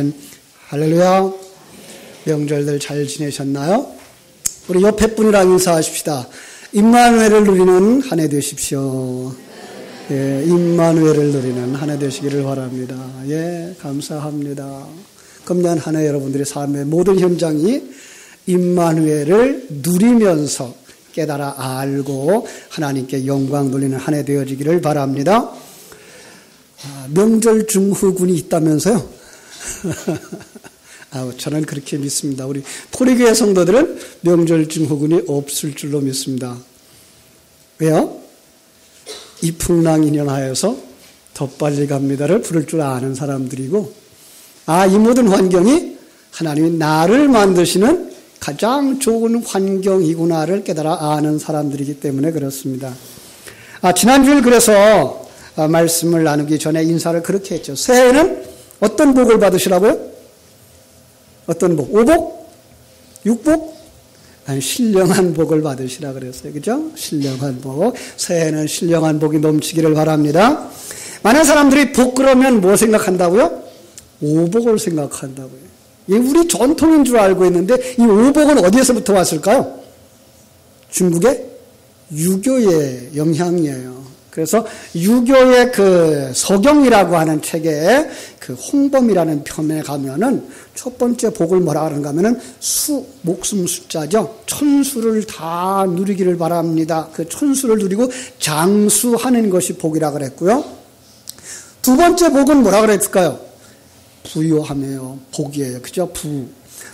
아멘. 할렐루야. 명절들 잘 지내셨나요? 우리 옆에 분이랑 인사하십시다. 임마누엘을 누리는 한 해 되십시오. 예, 임마누엘을 누리는 한 해 되시기를 바랍니다. 예, 감사합니다. 금년 한 해 여러분들의 삶의 모든 현장이 임마누엘을 누리면서 깨달아 알고 하나님께 영광 돌리는 한 해 되어지기를 바랍니다. 명절 증후군이 있다면서요? 저는 그렇게 믿습니다. 우리 포리교회 성도들은 명절 증후군이 없을 줄로 믿습니다. 왜요? 이풍랑인연하여서 더 빨리 갑니다를 부를 줄 아는 사람들이고, 이 모든 환경이 하나님이 나를 만드시는 가장 좋은 환경이구나를 깨달아 아는 사람들이기 때문에 그렇습니다. 지난주에 그래서 말씀을 나누기 전에 인사를 그렇게 했죠. 새해에는 어떤 복을 받으시라고요? 어떤 복? 오복? 육복? 신령한 복을 받으시라 그랬어요. 그죠? 신령한 복. 새해에는 신령한 복이 넘치기를 바랍니다. 많은 사람들이 복 그러면 뭐 생각한다고요? 오복을 생각한다고요. 이게 우리 전통인 줄 알고 있는데 이 오복은 어디에서부터 왔을까요? 중국의 유교의 영향이에요. 그래서 유교의 그 서경이라고 하는 책에 그 홍범이라는 편에 가면은 첫 번째 복을 뭐라 하는가 하면은 목숨 숫자죠. 천수를 다 누리기를 바랍니다. 그 천수를 누리고 장수하는 것이 복이라 그랬고요. 두 번째 복은 뭐라 그랬을까요? 부요함이에요. 복이에요. 그죠?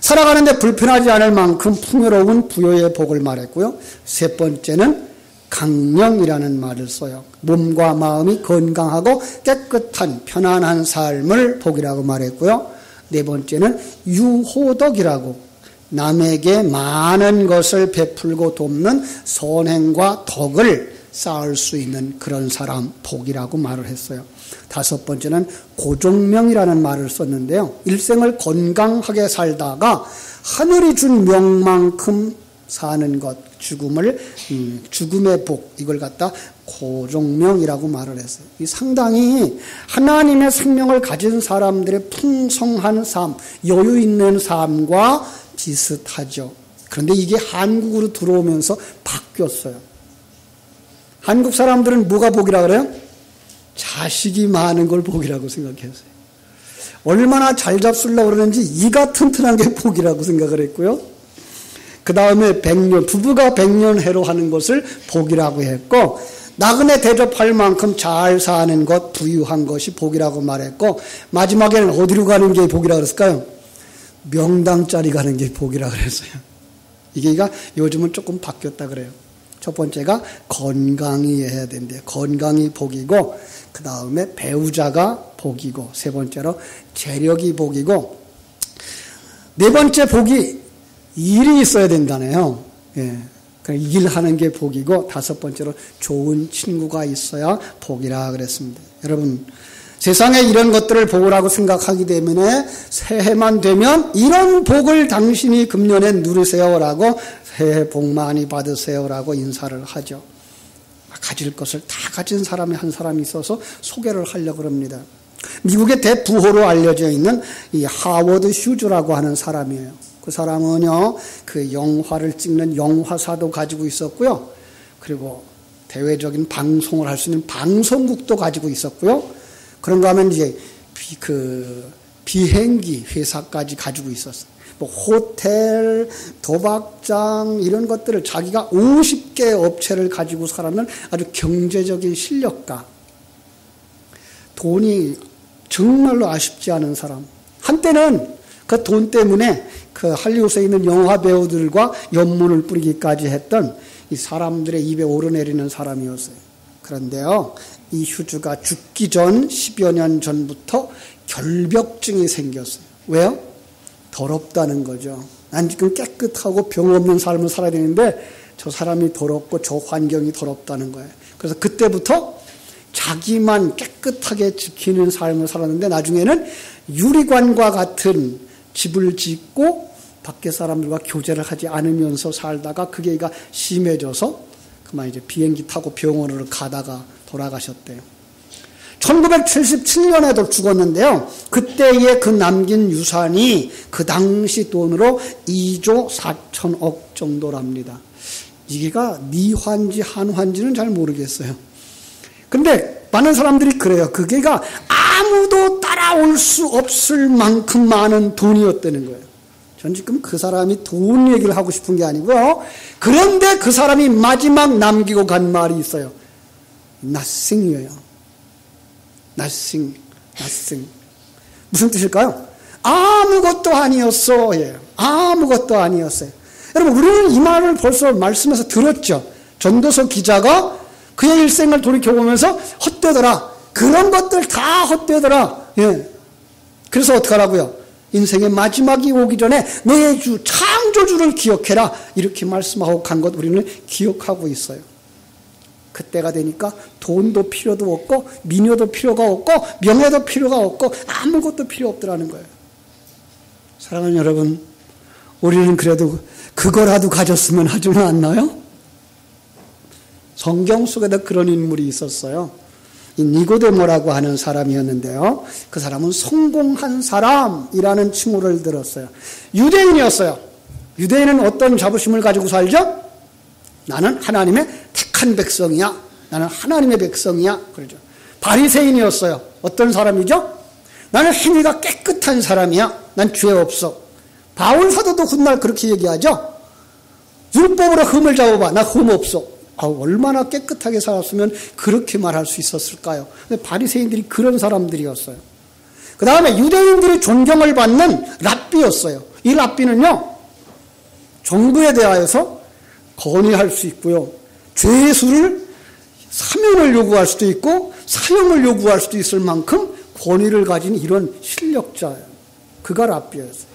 살아가는데 불편하지 않을 만큼 풍요로운 부요의 복을 말했고요. 세 번째는 강령이라는 말을 써요. 몸과 마음이 건강하고 깨끗한 편안한 삶을 복이라고 말했고요. 네 번째는 유호덕이라고 남에게 많은 것을 베풀고 돕는 선행과 덕을 쌓을 수 있는 그런 사람 복이라고 말을 했어요. 다섯 번째는 고종명이라는 말을 썼는데요. 일생을 건강하게 살다가 하늘이 준 명만큼 사는 것, 죽음의 복, 이걸 갖다 고종명이라고 말을 했어요. 이 상당히 하나님의 생명을 가진 사람들의 풍성한 삶, 여유 있는 삶과 비슷하죠. 그런데 이게 한국으로 들어오면서 바뀌었어요. 한국 사람들은 뭐가 복이라 그래요? 자식이 많은 걸 복이라고 생각했어요. 얼마나 잘 잡수려고 그러는지 이가 튼튼한 게 복이라고 생각을 했고요. 그 다음에 부부가 100년 해로하는 것을 복이라고 했고, 나그네 대접할 만큼 잘 사는 것, 부유한 것이 복이라고 말했고, 마지막에는 어디로 가는 게 복이라고 그랬을까요? 명당짜리 가는 게 복이라고 그랬어요. 이게 요즘은 조금 바뀌었다 그래요. 첫 번째가 건강히 해야 된대요. 건강이 복이고, 그 다음에 배우자가 복이고, 세 번째로 재력이 복이고, 네 번째 복이 일이 있어야 된다네요. 예. 일하는 게 복이고, 다섯 번째로 좋은 친구가 있어야 복이라 그랬습니다. 여러분, 세상에 이런 것들을 복이라고 생각하기 때문에 새해만 되면 이런 복을 당신이 금년에 누리세요라고, 새해 복 많이 받으세요라고 인사를 하죠. 가질 것을 다 가진 사람이 한 사람이 있어서 소개를 하려고 합니다. 미국의 대부호로 알려져 있는 이 하워드 휴즈라고 하는 사람이에요. 그 사람은요, 그 영화를 찍는 영화사도 가지고 있었고요. 그리고 대외적인 방송을 할 수 있는 방송국도 가지고 있었고요. 그런가 하면 이제 비행기 회사까지 가지고 있었어요. 호텔, 도박장 이런 것들을 자기가 50개 업체를 가지고 살아는 아주 경제적인 실력가. 돈이 정말로 아쉽지 않은 사람. 한때는 그 돈 때문에 그 할리우드에 있는 영화 배우들과 연문을 뿌리기까지 했던 이 사람들의 입에 오르내리는 사람이었어요. 그런데요, 이 휴즈가 죽기 전 10여 년 전부터 결벽증이 생겼어요. 왜요? 더럽다는 거죠. 난 지금 깨끗하고 병 없는 삶을 살아야 되는데 저 사람이 더럽고 저 환경이 더럽다는 거예요. 그래서 그때부터 자기만 깨끗하게 지키는 삶을 살았는데 나중에는 유리관과 같은 집을 짓고 밖에 사람들과 교제를 하지 않으면서 살다가 그게 심해져서 그만 이제 비행기 타고 병원으로 가다가 돌아가셨대요. 1977년에도 죽었는데요. 그때에 그 남긴 유산이 그 당시 돈으로 2조 4천억 정도랍니다. 이게가 미환지 한환지는 잘 모르겠어요. 근데 많은 사람들이 그래요. 그게가 아무도 따라올 수 없을 만큼 많은 돈이었다는 거예요. 전 지금 그 사람이 돈 얘기를 하고 싶은 게 아니고요. 그런데 그 사람이 마지막 남기고 간 말이 있어요. nothing이에요. nothing. 무슨 뜻일까요? 아무것도 아니었어. 예. 아무것도 아니었어요. 여러분, 우리는 이 말을 벌써 말씀에서 들었죠. 전도서 기자가 그의 일생을 돌이켜보면서 헛되더라. 그런 것들 다 헛되더라. 예. 그래서 어떡하라고요? 인생의 마지막이 오기 전에 너의 주 창조주를 기억해라. 이렇게 말씀하고 간 것 우리는 기억하고 있어요. 그때가 되니까 돈도 필요도 없고 미녀도 필요가 없고 명예도 필요가 없고 아무것도 필요 없더라는 거예요. 사랑하는 여러분, 우리는 그래도 그거라도 가졌으면 하지는 않나요? 성경 속에도 그런 인물이 있었어요. 이 니고데모라고 하는 사람이었는데요. 그 사람은 성공한 사람이라는 칭호를 들었어요. 유대인이었어요. 유대인은 어떤 자부심을 가지고 살죠? 나는 하나님의 택한 백성이야. 나는 하나님의 백성이야. 그러죠. 바리새인이었어요. 어떤 사람이죠? 나는 행위가 깨끗한 사람이야. 난 죄 없어. 바울 사도도 훗날 그렇게 얘기하죠. 율법으로 흠을 잡아봐. 나 흠 없어. 얼마나 깨끗하게 살았으면 그렇게 말할 수 있었을까요? 근데 바리새인들이 그런 사람들이었어요. 그 다음에 유대인들이 존경을 받는 랍비였어요. 이 랍비는요, 정부에 대하여서 건의할 수 있고요, 죄수를 사면을 요구할 수도 있고 사형을 요구할 수도 있을 만큼 권위를 가진 이런 실력자예요. 그가 랍비였어요.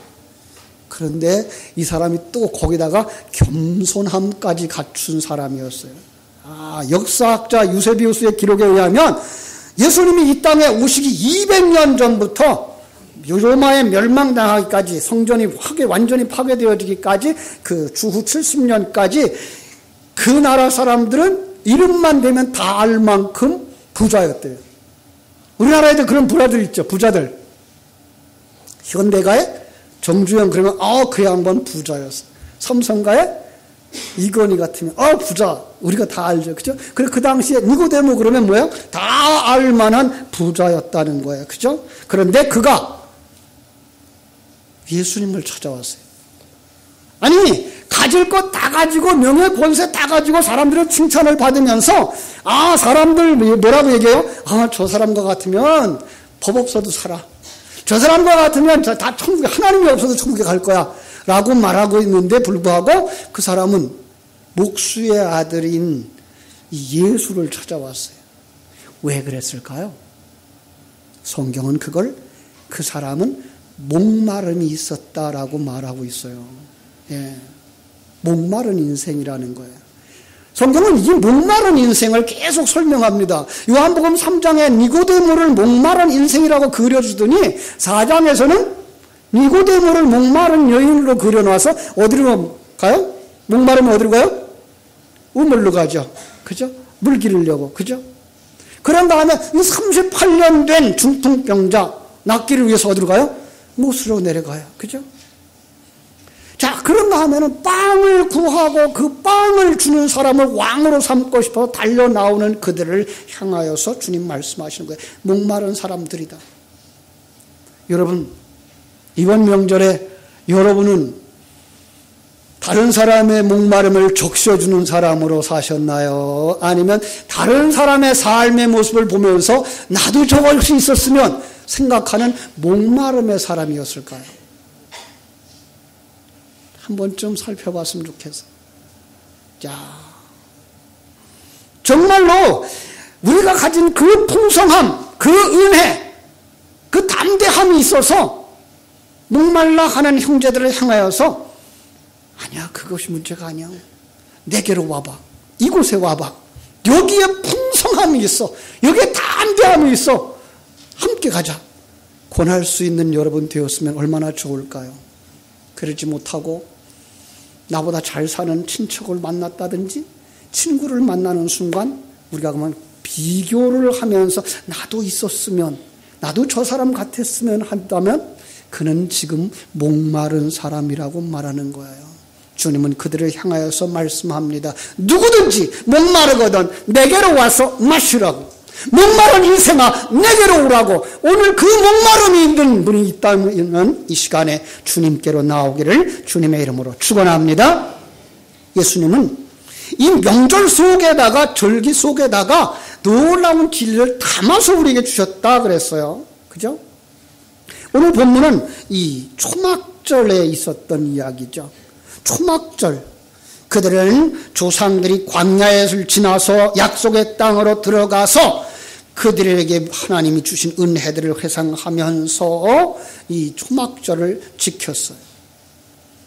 그런데 이 사람이 또 거기다가 겸손함까지 갖춘 사람이었어요. 역사학자 유세비우스의 기록에 의하면 예수님이 이 땅에 오시기 200년 전부터 로마에 멸망당하기까지, 성전이 완전히 파괴되어지기까지, 그 주후 70년까지 그 나라 사람들은 이름만 되면 다 알 만큼 부자였대요. 우리나라에도 그런 부자들 있죠. 부자들. 현대가에 정주영 그러면 그 양반 부자였어. 삼성가에 이건희 같으면 부자. 우리가 다 알죠. 그죠? 그래 그 당시에 니고데모 그러면 뭐예요? 다 알만한 부자였다는 거예요. 그죠? 그런데 그가 예수님을 찾아왔어요. 아니, 가질 것 다 가지고 명예 권세 다 가지고 사람들의 칭찬을 받으면서 사람들 뭐라고 얘기해요? 저 사람과 같으면 법 없어도 살아. 저 사람과 같으면 다 천국에, 하나님이 없어도 천국에 갈 거야 라고 말하고 있는데 불구하고 그 사람은 목수의 아들인 예수를 찾아왔어요. 왜 그랬을까요? 성경은 그걸, 그 사람은 목마름이 있었다라고 말하고 있어요. 예. 목마른 인생이라는 거예요. 성경은 이 목마른 인생을 계속 설명합니다. 요한복음 3장에 니고데모를 목마른 인생이라고 그려주더니 4장에서는 니고데모를 목마른 여인으로 그려놔서 어디로 가요? 목마르면 어디로 가요? 우물로 가죠. 그죠? 물 기르려고. 그죠? 그런 다음에 이 38년 된 중풍병자 낫기를 위해서 어디로 가요? 못으로 내려가요. 그죠? 자, 그런가 하면은 빵을 구하고 그 빵을 주는 사람을 왕으로 삼고 싶어 달려 나오는 그들을 향하여서 주님 말씀하시는 거예요. 목마른 사람들이다. 여러분, 이번 명절에 여러분은 다른 사람의 목마름을 적셔주는 사람으로 사셨나요? 아니면 다른 사람의 삶의 모습을 보면서 나도 저럴 수 있었으면 생각하는 목마름의 사람이었을까요? 한 번쯤 살펴봤으면 좋겠어요. 자, 정말로 우리가 가진 그 풍성함, 그 은혜, 그 담대함이 있어서 목말라 하는 형제들을 향하여서 아니야, 그것이 문제가 아니야. 내게로 와봐. 이곳에 와봐. 여기에 풍성함이 있어. 여기에 담대함이 있어. 함께 가자. 권할 수 있는 여러분 되었으면 얼마나 좋을까요? 그러지 못하고 나보다 잘 사는 친척을 만났다든지 친구를 만나는 순간 우리가 그러면 비교를 하면서 나도 있었으면, 나도 저 사람 같았으면 한다면 그는 지금 목마른 사람이라고 말하는 거예요. 주님은 그들을 향하여서 말씀합니다. 누구든지 목마르거든 내게로 와서 마시라고. 목마른 인생아 내게로 오라고. 오늘 그 목마름이 있는 분이 있다면 이 시간에 주님께로 나오기를 주님의 이름으로 축원합니다. 예수님은 이 명절 속에다가 절기 속에다가 놀라운 진리를 담아서 우리에게 주셨다 그랬어요. 그죠? 오늘 본문은 이 초막절에 있었던 이야기죠. 초막절. 그들은 조상들이 광야를 지나서 약속의 땅으로 들어가서 그들에게 하나님이 주신 은혜들을 회상하면서 이 초막절을 지켰어요.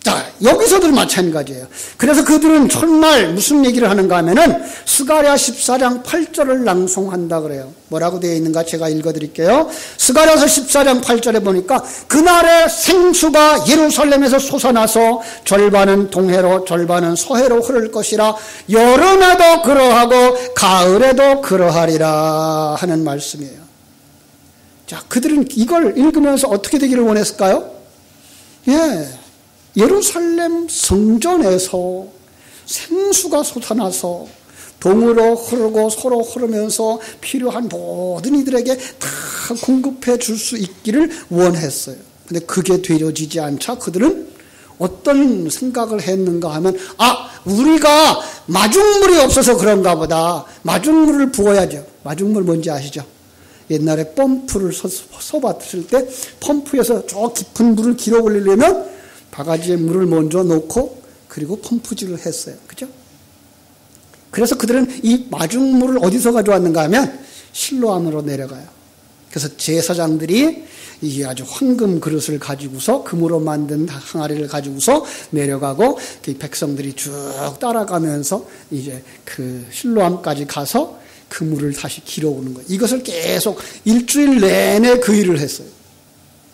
자, 여기서도 마찬가지예요. 그래서 그들은 첫날 무슨 얘기를 하는가 하면은 스가랴 14장 8절을 낭송한다 그래요. 뭐라고 되어 있는가 제가 읽어드릴게요. 스가랴서 14장 8절에 보니까 그날에 생수가 예루살렘에서 솟아나서 절반은 동해로 절반은 서해로 흐를 것이라. 여름에도 그러하고 가을에도 그러하리라 하는 말씀이에요. 자, 그들은 이걸 읽으면서 어떻게 되기를 원했을까요? 예루살렘 성전에서 생수가 솟아나서 동으로 흐르고 서로 흐르면서 필요한 모든 이들에게 다 공급해 줄 수 있기를 원했어요. 근데 그게 되어지지 않자 그들은 어떤 생각을 했는가 하면 우리가 마중물이 없어서 그런가 보다. 마중물을 부어야죠. 마중물 뭔지 아시죠? 옛날에 펌프를 써봤을 때 펌프에서 저 깊은 물을 길어 올리려면 바가지에 물을 먼저 놓고 그리고 펌프질을 했어요. 그죠? 그래서 그들은 이 마중물을 어디서 가져왔는가 하면 실로암으로 내려가요. 그래서 제사장들이 이 아주 황금 그릇을 가지고서 금으로 만든 항아리를 가지고서 내려가고 백성들이 쭉 따라가면서 이제 그 실로암까지 가서 그 물을 다시 길어오는 거예요. 이것을 계속 일주일 내내 그 일을 했어요.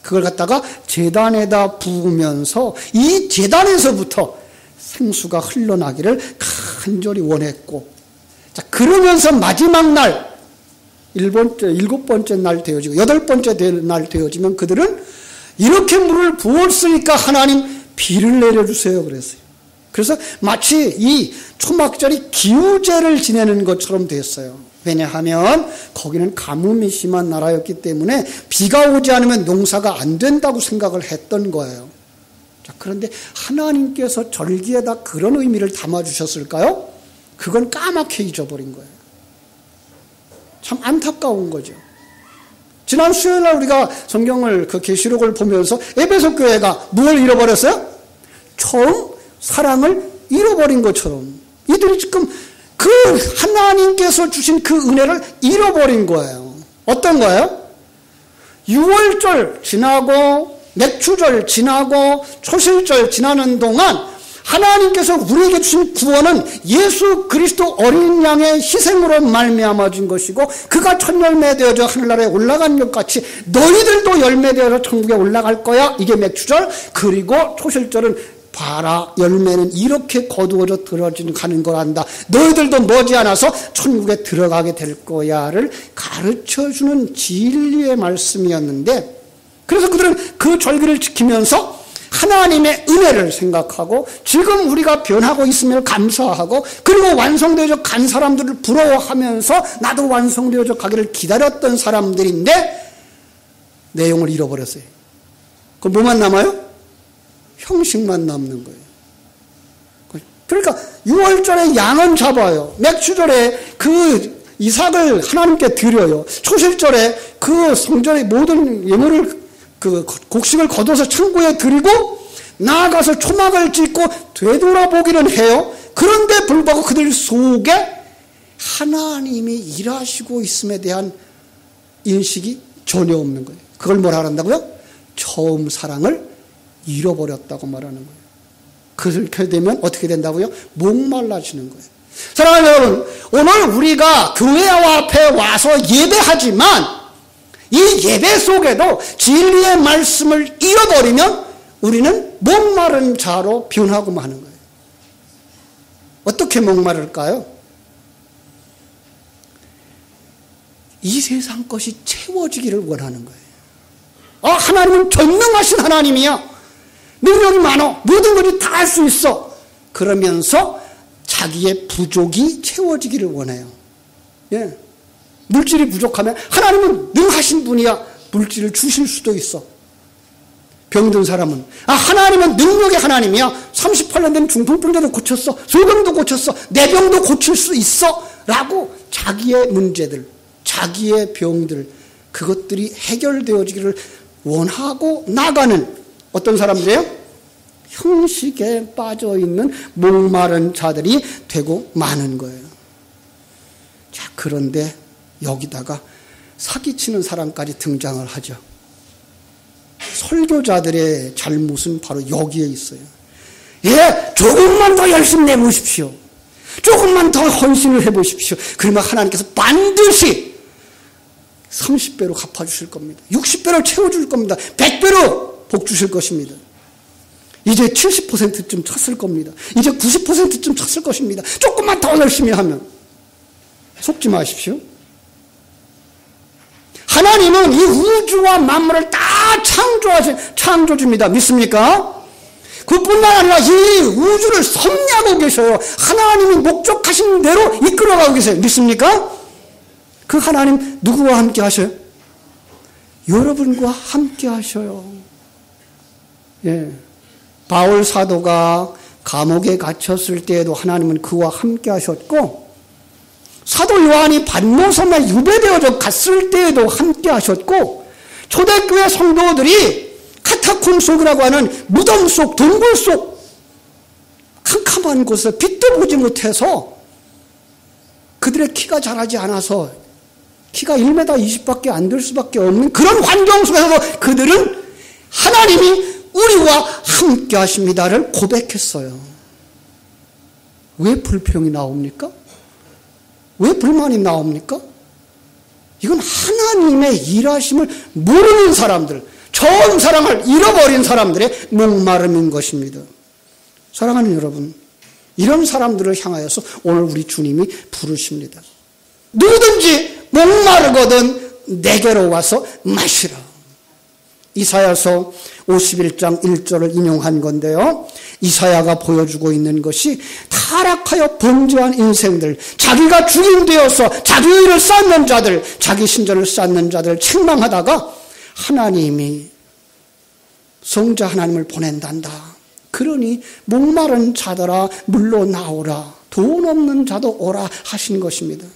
그걸 갖다가 제단에다 부으면서 이 제단에서부터 생수가 흘러나기를 간절히 원했고, 자, 그러면서 마지막 날, 일곱 번째 날 되어지고, 8번째 날 되어지면 그들은 이렇게 물을 부었으니까 하나님 비를 내려주세요. 그랬어요. 그래서 마치 이 초막절이 기우제를 지내는 것처럼 됐어요. 왜냐하면 거기는 가뭄이 심한 나라였기 때문에 비가 오지 않으면 농사가 안 된다고 생각을 했던 거예요. 자, 그런데 하나님께서 절기에다 그런 의미를 담아주셨을까요? 그건 까맣게 잊어버린 거예요. 참 안타까운 거죠. 지난 수요일날 우리가 성경을 그 계시록을 보면서 에베소 교회가 뭘 잃어버렸어요? 처음 사랑을 잃어버린 것처럼 이들이 지금 그 하나님께서 주신 그 은혜를 잃어버린 거예요. 어떤 거예요? 6월절 지나고 맥추절 지나고 초실절 지나는 동안 하나님께서 우리에게 주신 구원은 예수 그리스도 어린 양의 희생으로 말미암아 준 것이고 그가 첫 열매 되어져 하늘나라에 올라간 것 같이 너희들도 열매 되어서 천국에 올라갈 거야. 이게 맥추절. 그리고 초실절은 봐라, 열매는 이렇게 거두어져 들어지는 가는 거란다. 너희들도 머지않아서 천국에 들어가게 될 거야를 가르쳐주는 진리의 말씀이었는데, 그래서 그들은 그 절기를 지키면서 하나님의 은혜를 생각하고 지금 우리가 변하고 있음을 감사하고 그리고 완성되어져 간 사람들을 부러워하면서 나도 완성되어져 가기를 기다렸던 사람들인데 내용을 잃어버렸어요. 그럼 뭐만 남아요? 형식만 남는 거예요. 그러니까 6월절에 양은 잡아요. 맥추절에 그 이삭을 하나님께 드려요. 초실절에 그 성전의 모든 예물을 그 곡식을 거둬서 창고에 드리고 나아가서 초막을 짓고 되돌아보기는 해요. 그런데 불구하고 그들 속에 하나님이 일하시고 있음에 대한 인식이 전혀 없는 거예요. 그걸 뭐라 한다고요? 처음 사랑을 잃어버렸다고 말하는 거예요. 그렇게 되면 어떻게 된다고요? 목말라지는 거예요. 사랑하는 여러분, 오늘 우리가 교회 앞에 와서 예배하지만 이 예배 속에도 진리의 말씀을 잃어버리면 우리는 목마른 자로 변하고 마는 거예요. 어떻게 목마를까요? 이 세상 것이 채워지기를 원하는 거예요. 하나님은 전능하신 하나님이야. 능력이 많아. 모든 것이 다 할 수 있어. 그러면서 자기의 부족이 채워지기를 원해요. 예. 물질이 부족하면 하나님은 능하신 분이야. 물질을 주실 수도 있어. 병든 사람은 하나님은 능력의 하나님이야. 38년 된 중풍병자도 고쳤어. 소경도 고쳤어. 내 병도 고칠 수 있어. 라고 자기의 문제들, 자기의 병들, 그것들이 해결되어지기를 원하고 나가는 어떤 사람들이에요? 형식에 빠져있는 목마른 자들이 되고 마는 거예요. 자, 그런데 여기다가 사기치는 사람까지 등장을 하죠. 설교자들의 잘못은 바로 여기에 있어요. 예, 조금만 더 열심히 내보십시오. 조금만 더 헌신을 해보십시오. 그러면 하나님께서 반드시 30배로 갚아주실 겁니다. 60배로 채워줄 겁니다. 100배로 복 주실 것입니다. 이제 70%쯤 찼을 겁니다. 이제 90%쯤 찼을 것입니다. 조금만 더 열심히 하면. 속지 마십시오. 하나님은 이 우주와 만물을 다 창조주입니다. 믿습니까? 그뿐만 아니라 이 우주를 섭리하고 계셔요. 하나님이 목적하신 대로 이끌어가고 계세요. 믿습니까? 그 하나님 누구와 함께 하셔요? 여러분과 함께 하셔요. 예. 바울 사도가 감옥에 갇혔을 때에도 하나님은 그와 함께 하셨고, 사도 요한이 반모섬에 유배되어져 갔을 때에도 함께 하셨고, 초대교회 성도들이 카타콤 속이라고 하는 무덤 속, 동굴 속 캄캄한 곳에 빛도 보지 못해서 그들의 키가 자라지 않아서 키가 1m 20밖에 안 될 수밖에 없는 그런 환경 속에서도 그들은 하나님이 우리와 함께 하십니다를 고백했어요. 왜 불평이 나옵니까? 왜 불만이 나옵니까? 이건 하나님의 일하심을 모르는 사람들, 처음 사랑을 잃어버린 사람들의 목마름인 것입니다. 사랑하는 여러분, 이런 사람들을 향하여서 오늘 우리 주님이 부르십니다. 누구든지 목마르거든 내게로 와서 마시라. 이사야서 51장 1절을 인용한 건데요. 이사야가 보여주고 있는 것이 타락하여 범죄한 인생들, 자기가 주인되어서 자기 의를 쌓는 자들, 자기 신전을 쌓는 자들을 책망하다가 하나님이 성자 하나님을 보낸단다. 그러니 목마른 자들아 물로 나오라. 돈 없는 자도 오라 하신 것입니다.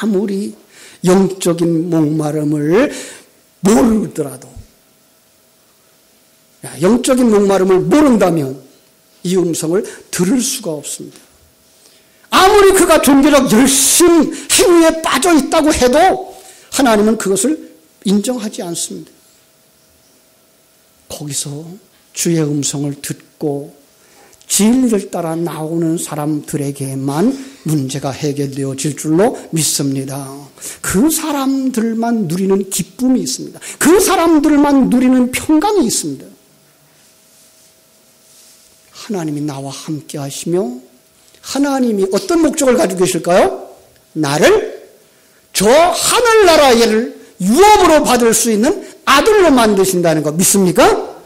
아무리 영적인 목마름을 모르더라도, 영적인 목마름을 모른다면 이 음성을 들을 수가 없습니다. 아무리 그가 종교적 열심 행위에 빠져 있다고 해도 하나님은 그것을 인정하지 않습니다. 거기서 주의 음성을 듣고 진리를 따라 나오는 사람들에게만 문제가 해결되어질 줄로 믿습니다. 그 사람들만 누리는 기쁨이 있습니다. 그 사람들만 누리는 평강이 있습니다. 하나님이 나와 함께 하시며 하나님이 어떤 목적을 가지고 계실까요? 나를 저 하늘나라를 유업으로 받을 수 있는 아들로 만드신다는 거 믿습니까?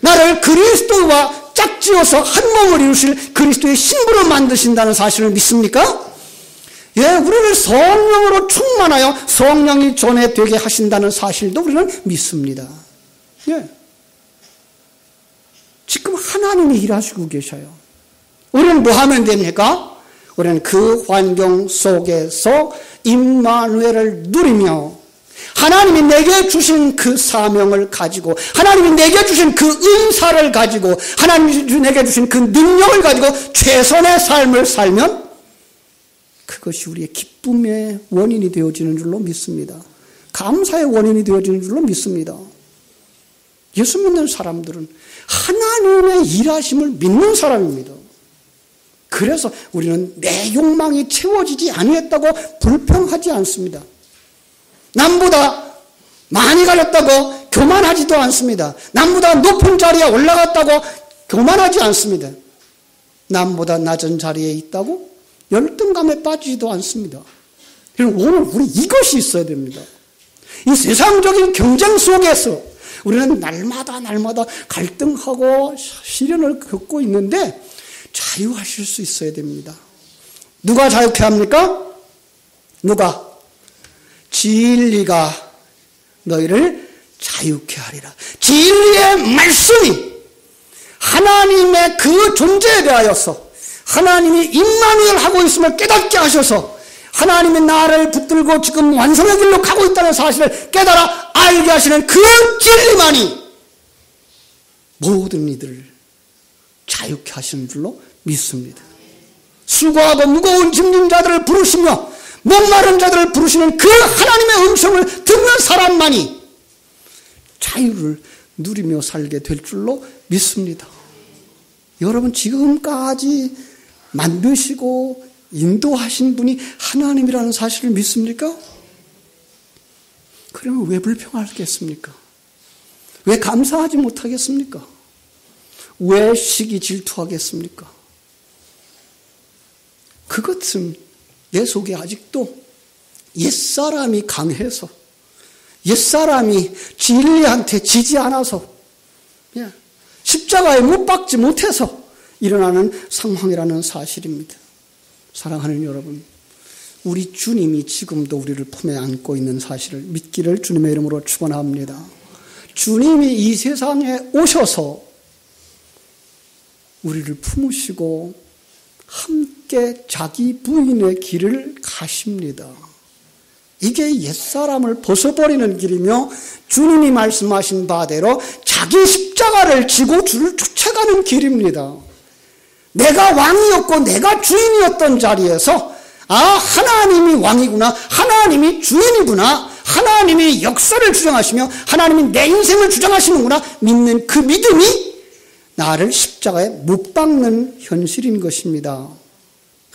나를 그리스도와 짝지어서 한 몸을 이루실 그리스도의 신부로 만드신다는 사실을 믿습니까? 예, 우리를 성령으로 충만하여 성령이 전에 되게 하신다는 사실도 우리는 믿습니다. 예. 지금 하나님이 일하시고 계셔요. 우리는 뭐 하면 됩니까? 우리는 그 환경 속에서 임마누엘을 누리며 하나님이 내게 주신 그 사명을 가지고, 하나님이 내게 주신 그 은사를 가지고, 하나님이 내게 주신 그 능력을 가지고 최선의 삶을 살면 그것이 우리의 기쁨의 원인이 되어지는 줄로 믿습니다. 감사의 원인이 되어지는 줄로 믿습니다. 예수 믿는 사람들은 하나님의 일하심을 믿는 사람입니다. 그래서 우리는 내 욕망이 채워지지 아니했다고 불평하지 않습니다. 남보다 많이 가졌다고 교만하지도 않습니다. 남보다 높은 자리에 올라갔다고 교만하지 않습니다. 남보다 낮은 자리에 있다고 열등감에 빠지지도 않습니다. 오늘 우리 이것이 있어야 됩니다. 이 세상적인 경쟁 속에서 우리는 날마다 갈등하고 시련을 겪고 있는데 자유하실 수 있어야 됩니다. 누가 자유케 합니까? 누가? 진리가 너희를 자유케 하리라. 진리의 말씀이 하나님의 그 존재에 대하여서 하나님이 임마누엘 하고 있음을 깨닫게 하셔서 하나님이 나를 붙들고 지금 완성의 길로 가고 있다는 사실을 깨달아 알게 하시는 그 진리만이 모든 이들을 자유케 하시는 줄로 믿습니다. 수고하고 무거운 짐진 자들을 부르시며 목마른 자들을 부르시는 그 하나님의 음성을 듣는 사람만이 자유를 누리며 살게 될 줄로 믿습니다. 여러분 지금까지 만드시고 인도하신 분이 하나님이라는 사실을 믿습니까? 그러면 왜 불평하겠습니까? 왜 감사하지 못하겠습니까? 왜 시기 질투하겠습니까? 그것은 내 속에 아직도 옛사람이 강해서 옛사람이 진리한테 지지 않아서 십자가에 못 박지 못해서 일어나는 상황이라는 사실입니다. 사랑하는 여러분, 우리 주님이 지금도 우리를 품에 안고 있는 사실을 믿기를 주님의 이름으로 축원합니다. 주님이 이 세상에 오셔서 우리를 품으시고 함께 자기 부인의 길을 가십니다. 이게 옛사람을 벗어버리는 길이며 주님이 말씀하신 바대로 자기 십자가를 지고 주를 쫓아가는 길입니다. 내가 왕이었고 내가 주인이었던 자리에서 하나님이 왕이구나, 하나님이 주인이구나, 하나님이 역사를 주장하시며 하나님이 내 인생을 주장하시는구나 믿는 그 믿음이 나를 십자가에 못 박는 현실인 것입니다.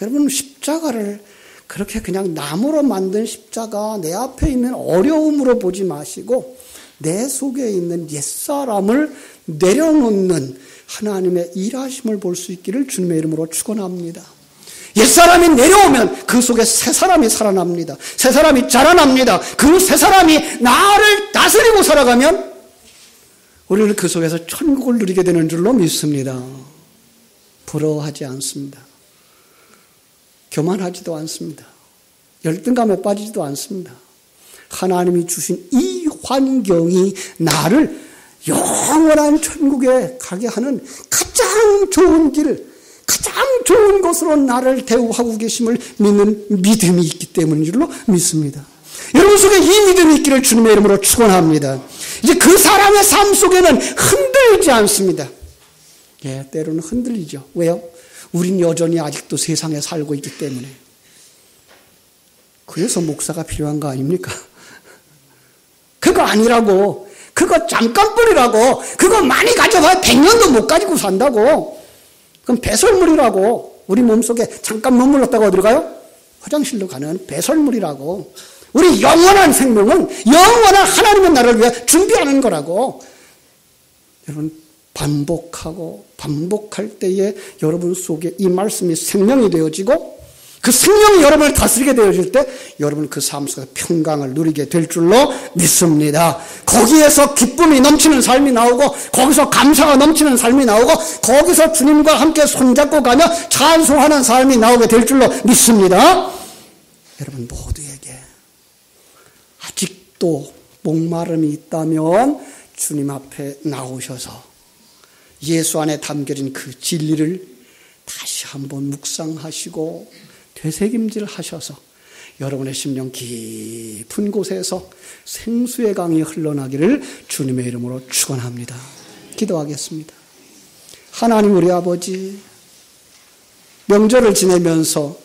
여러분 십자가를 그렇게 그냥 나무로 만든 십자가 내 앞에 있는 어려움으로 보지 마시고 내 속에 있는 옛사람을 내려놓는 하나님의 일하심을 볼 수 있기를 주님의 이름으로 축원합니다. 옛사람이 내려오면 그 속에 새사람이 살아납니다. 새사람이 자라납니다. 그 새사람이 나를 다스리고 살아가면 우리는 그 속에서 천국을 누리게 되는 줄로 믿습니다. 부러워하지 않습니다. 교만하지도 않습니다. 열등감에 빠지지도 않습니다. 하나님이 주신 이 환경이 나를 영원한 천국에 가게 하는 가장 좋은 길, 가장 좋은 것으로 나를 대우하고 계심을 믿는 믿음이 있기 때문인 줄로 믿습니다. 여러분 속에 이 믿음이 있기를 주님의 이름으로 축원합니다. 이제 그 사람의 삶 속에는 흔들리지 않습니다. 때로는 흔들리죠. 왜요? 우린 여전히 아직도 세상에 살고 있기 때문에. 그래서 목사가 필요한 거 아닙니까? 그거 아니라고. 그거 잠깐뿐이라고. 그거 많이 가져봐야 100년도 못 가지고 산다고. 그럼 배설물이라고. 우리 몸속에 잠깐 머물렀다가 어디로 가요? 화장실로 가는 배설물이라고. 우리 영원한 생명은 영원한 하나님의 나라를 위해 준비하는 거라고. 여러분 반복할 때에 여러분 속에 이 말씀이 생명이 되어지고 그 생명이 여러분을 다스리게 되어질 때 여러분 그 삶 속에서 평강을 누리게 될 줄로 믿습니다. 거기에서 기쁨이 넘치는 삶이 나오고 거기서 감사가 넘치는 삶이 나오고 거기서 주님과 함께 손잡고 가며 찬송하는 삶이 나오게 될 줄로 믿습니다. 여러분 모두에게 아직도 목마름이 있다면 주님 앞에 나오셔서 예수 안에 담겨진 그 진리를 다시 한번 묵상하시고 되새김질 하셔서 여러분의 심령 깊은 곳에서 생수의 강이 흘러나기를 주님의 이름으로 축원합니다. 기도하겠습니다. 하나님 우리 아버지, 명절을 지내면서